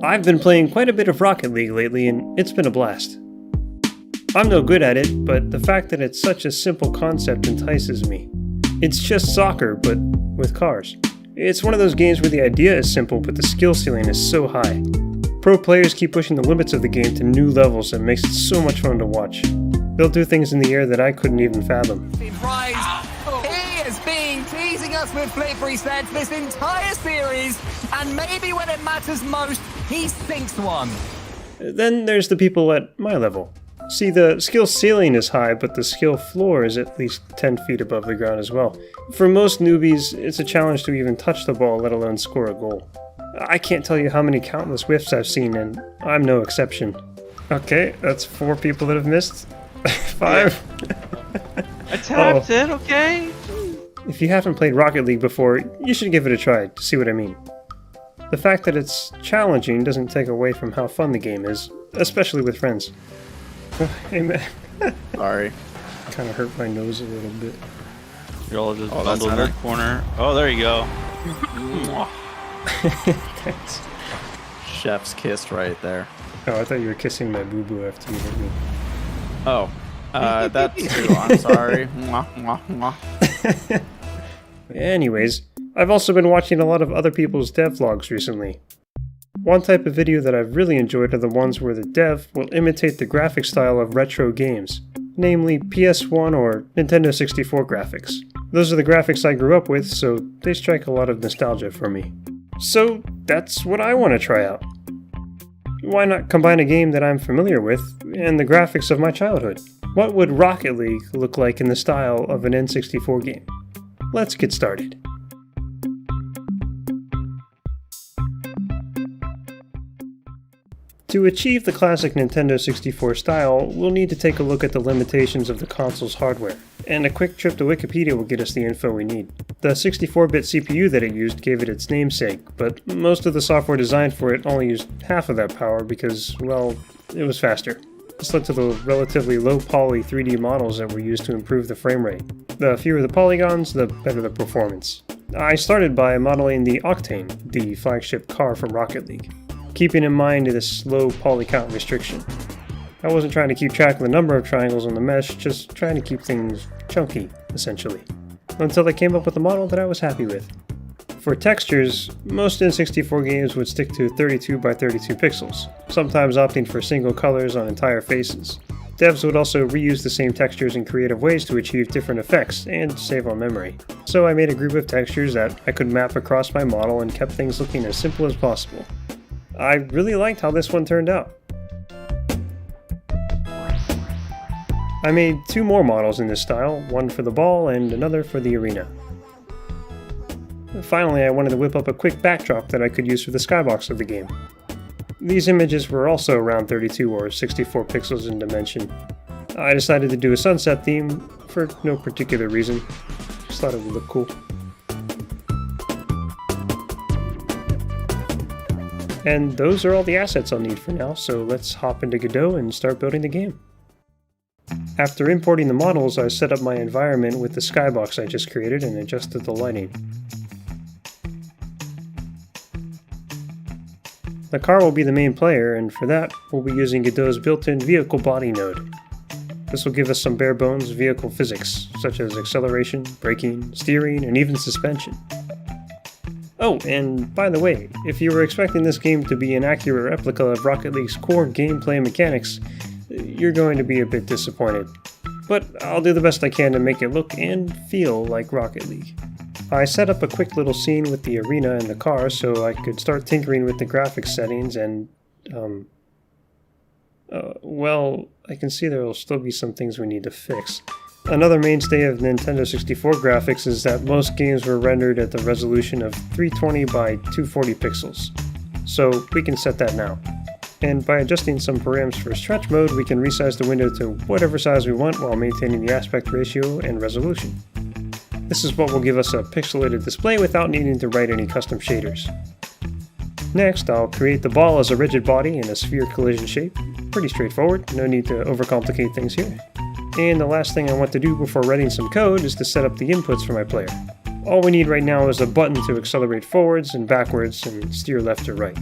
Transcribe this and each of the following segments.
I've been playing quite a bit of Rocket League lately, and it's been a blast. I'm no good at it, but the fact that it's such a simple concept entices me. It's just soccer, but with cars. It's one of those games where the idea is simple, but the skill ceiling is so high. Pro players keep pushing the limits of the game to new levels that makes it so much fun to watch. They'll do things in the air that I couldn't even fathom. He has been teasing us with flip resets this entire series, and maybe when it matters most, he sinks one. Then there's the people at my level. See, the skill ceiling is high, but the skill floor is at least 10 feet above the ground as well. For most newbies, it's a challenge to even touch the ball, let alone score a goal. I can't tell you how many countless whiffs I've seen, and I'm no exception. Okay, that's 4 people that have missed. 5. I tapped it, okay? If you haven't played Rocket League before, you should give it a try to see what I mean. The fact that it's challenging doesn't take away from how fun the game is, especially with friends. Hey man. Sorry. Kind of hurt my nose a little bit. You're all just bundled in the corner. Oh, there you go. Thanks. Chef's kiss right there. Oh, I thought you were kissing my boo-boo after you hit me. Oh. That's too. I'm sorry. Mwah, mwah, mwah. Anyways, I've also been watching a lot of other people's devlogs recently. One type of video that I've really enjoyed are the ones where the dev will imitate the graphic style of retro games, namely PS1 or Nintendo 64 graphics. Those are the graphics I grew up with, so they strike a lot of nostalgia for me. So that's what I want to try out. Why not combine a game that I'm familiar with and the graphics of my childhood? What would Rocket League look like in the style of an N64 game? Let's get started. To achieve the classic Nintendo 64 style, we'll need to take a look at the limitations of the console's hardware, and a quick trip to Wikipedia will get us the info we need. The 64-bit CPU that it used gave it its namesake, but most of the software designed for it only used half of that power because, well, it was faster. This led to the relatively low-poly 3D models that were used to improve the frame rate. The fewer the polygons, the better the performance. I started by modeling the Octane, the flagship car from Rocket League, keeping in mind this low poly count restriction. I wasn't trying to keep track of the number of triangles on the mesh, just trying to keep things chunky, essentially, until I came up with a model that I was happy with. For textures, most N64 games would stick to 32 by 32 pixels, sometimes opting for single colors on entire faces. Devs would also reuse the same textures in creative ways to achieve different effects and save on memory. So I made a group of textures that I could map across my model and kept things looking as simple as possible. I really liked how this one turned out. I made 2 more models in this style, one for the ball and another for the arena. Finally, I wanted to whip up a quick backdrop that I could use for the skybox of the game. These images were also around 32 or 64 pixels in dimension. I decided to do a sunset theme for no particular reason, just thought it would look cool. And those are all the assets I'll need for now, so let's hop into Godot and start building the game. After importing the models, I set up my environment with the skybox I just created and adjusted the lighting. The car will be the main player, and for that, we'll be using Godot's built-in vehicle body node. This will give us some bare-bones vehicle physics, such as acceleration, braking, steering, and even suspension. Oh, and by the way, if you were expecting this game to be an accurate replica of Rocket League's core gameplay mechanics, you're going to be a bit disappointed. But I'll do the best I can to make it look and feel like Rocket League. I set up a quick little scene with the arena and the car so I could start tinkering with the graphics settings and, well, I can see there will still be some things we need to fix. Another mainstay of Nintendo 64 graphics is that most games were rendered at the resolution of 320 by 240 pixels, so we can set that now. And by adjusting some params for stretch mode, we can resize the window to whatever size we want while maintaining the aspect ratio and resolution. This is what will give us a pixelated display without needing to write any custom shaders. Next, I'll create the ball as a rigid body in a sphere collision shape. Pretty straightforward, no need to overcomplicate things here. And the last thing I want to do before writing some code is to set up the inputs for my player. All we need right now is a button to accelerate forwards and backwards and steer left or right.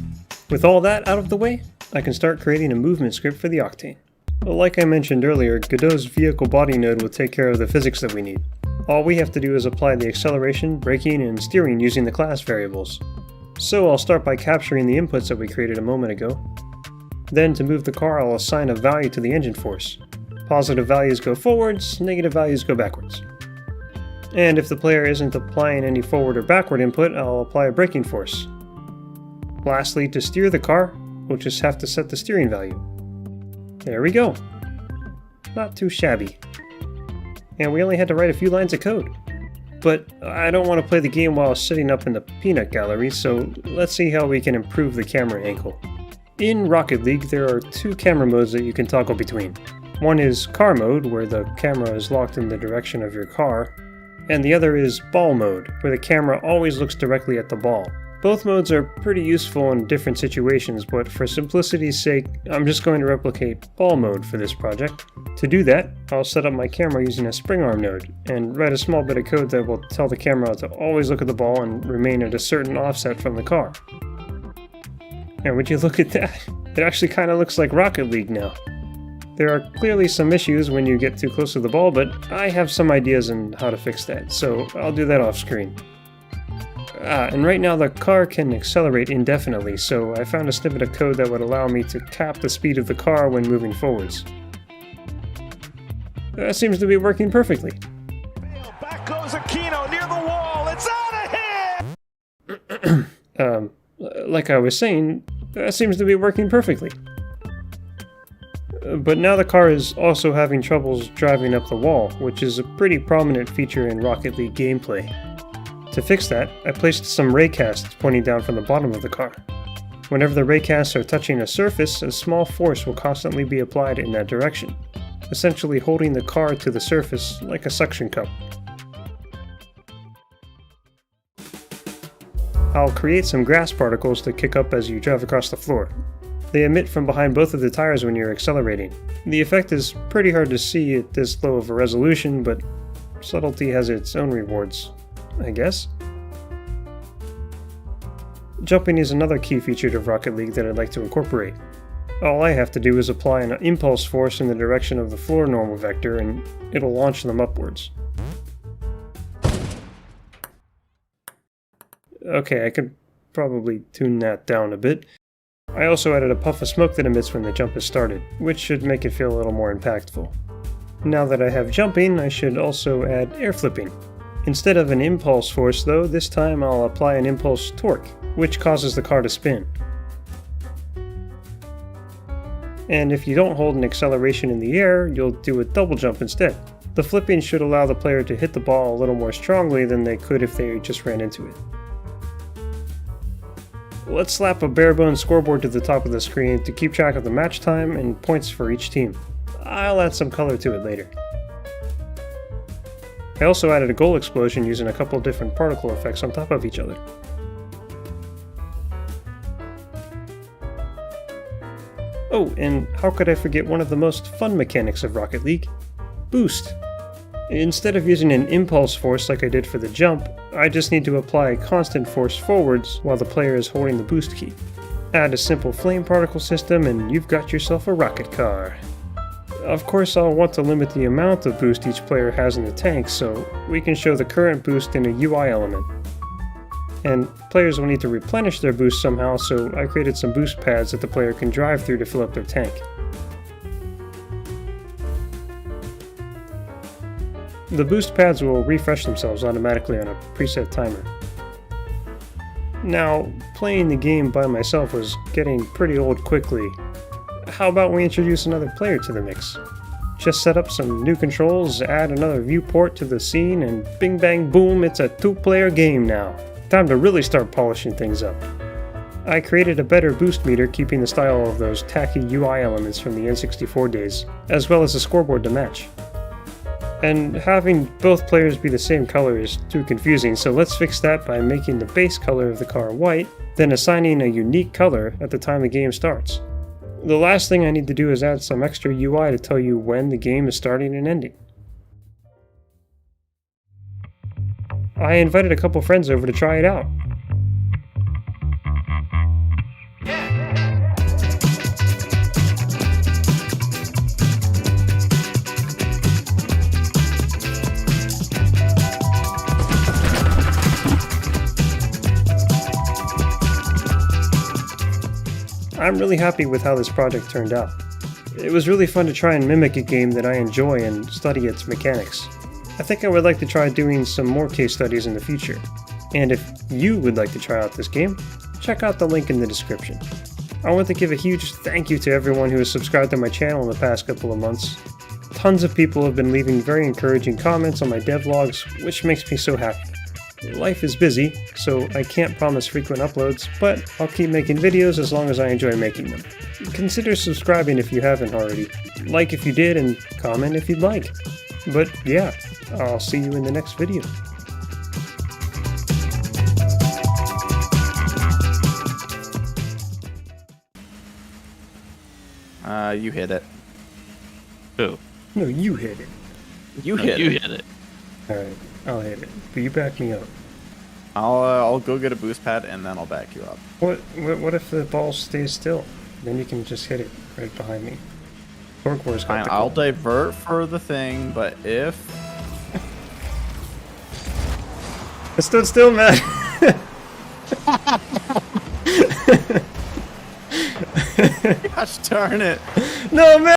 With all that out of the way, I can start creating a movement script for the Octane. Like I mentioned earlier, Godot's vehicle body node will take care of the physics that we need. All we have to do is apply the acceleration, braking, and steering using the class variables. So I'll start by capturing the inputs that we created a moment ago. Then to move the car, I'll assign a value to the engine force. Positive values go forwards, negative values go backwards. And if the player isn't applying any forward or backward input, I'll apply a braking force. Lastly, to steer the car, we'll just have to set the steering value. There we go. Not too shabby. And we only had to write a few lines of code. But I don't want to play the game while sitting up in the peanut gallery, so let's see how we can improve the camera angle. In Rocket League, there are two camera modes that you can toggle between. One is car mode, where the camera is locked in the direction of your car, and the other is ball mode, where the camera always looks directly at the ball. Both modes are pretty useful in different situations, but for simplicity's sake, I'm just going to replicate ball mode for this project. To do that, I'll set up my camera using a spring arm node, and write a small bit of code that will tell the camera to always look at the ball and remain at a certain offset from the car. And would you look at that? It actually kind of looks like Rocket League now. There are clearly some issues when you get too close to the ball, but I have some ideas on how to fix that, so I'll do that off screen. And right now the car can accelerate indefinitely, so I found a snippet of code that would allow me to cap the speed of the car when moving forwards. That seems to be working perfectly. Back goes Aquino near the wall. It's out of here! Like I was saying, that seems to be working perfectly. But now the car is also having troubles driving up the wall, which is a pretty prominent feature in Rocket League gameplay. To fix that, I placed some raycasts pointing down from the bottom of the car. Whenever the raycasts are touching a surface, a small force will constantly be applied in that direction, essentially holding the car to the surface like a suction cup. I'll create some grass particles to kick up as you drive across the floor. They emit from behind both of the tires when you're accelerating. The effect is pretty hard to see at this low of a resolution, but subtlety has its own rewards, I guess. Jumping is another key feature of Rocket League that I'd like to incorporate. All I have to do is apply an impulse force in the direction of the floor normal vector and it'll launch them upwards. Okay, I could probably tune that down a bit. I also added a puff of smoke that emits when the jump is started, which should make it feel a little more impactful. Now that I have jumping, I should also add air flipping. Instead of an impulse force though, this time I'll apply an impulse torque, which causes the car to spin. And if you don't hold an acceleration in the air, you'll do a double jump instead. The flipping should allow the player to hit the ball a little more strongly than they could if they just ran into it. Let's slap a bare-bones scoreboard to the top of the screen to keep track of the match time and points for each team. I'll add some color to it later. I also added a goal explosion using a couple different particle effects on top of each other. Oh, and how could I forget one of the most fun mechanics of Rocket League? Boost! Instead of using an impulse force like I did for the jump, I just need to apply a constant force forwards while the player is holding the boost key. Add a simple flame particle system and you've got yourself a rocket car. Of course I'll want to limit the amount of boost each player has in the tank so we can show the current boost in a UI element. And players will need to replenish their boost somehow, so I created some boost pads that the player can drive through to fill up their tank. The boost pads will refresh themselves automatically on a preset timer. Now, playing the game by myself was getting pretty old quickly. How about we introduce another player to the mix? Just set up some new controls, add another viewport to the scene, and bing bang boom, it's a two-player game now. Time to really start polishing things up. I created a better boost meter keeping the style of those tacky UI elements from the N64 days, as well as a scoreboard to match. And having both players be the same color is too confusing, so let's fix that by making the base color of the car white, then assigning a unique color at the time the game starts. The last thing I need to do is add some extra UI to tell you when the game is starting and ending. I invited a couple friends over to try it out. Yeah. I'm really happy with how this project turned out. It was really fun to try and mimic a game that I enjoy and study its mechanics. I think I would like to try doing some more case studies in the future. And if you would like to try out this game, check out the link in the description. I want to give a huge thank you to everyone who has subscribed to my channel in the past couple of months. Tons of people have been leaving very encouraging comments on my devlogs, which makes me so happy. Life is busy, so I can't promise frequent uploads, but I'll keep making videos as long as I enjoy making them. Consider subscribing if you haven't already, like if you did, and comment if you'd like. But yeah, I'll see you in the next video. You hit it. Who? No, you hit it. You No, hit you it. hit it. Alright, I'll hit it. But you back me up. I'll go get a boost pad and then I'll back you up. What if the ball stays still? Then you can just hit it right behind me. Torque War's got Fine, the I'll call. divert for the thing, but if... I stood still, man! Gosh darn it. No, man!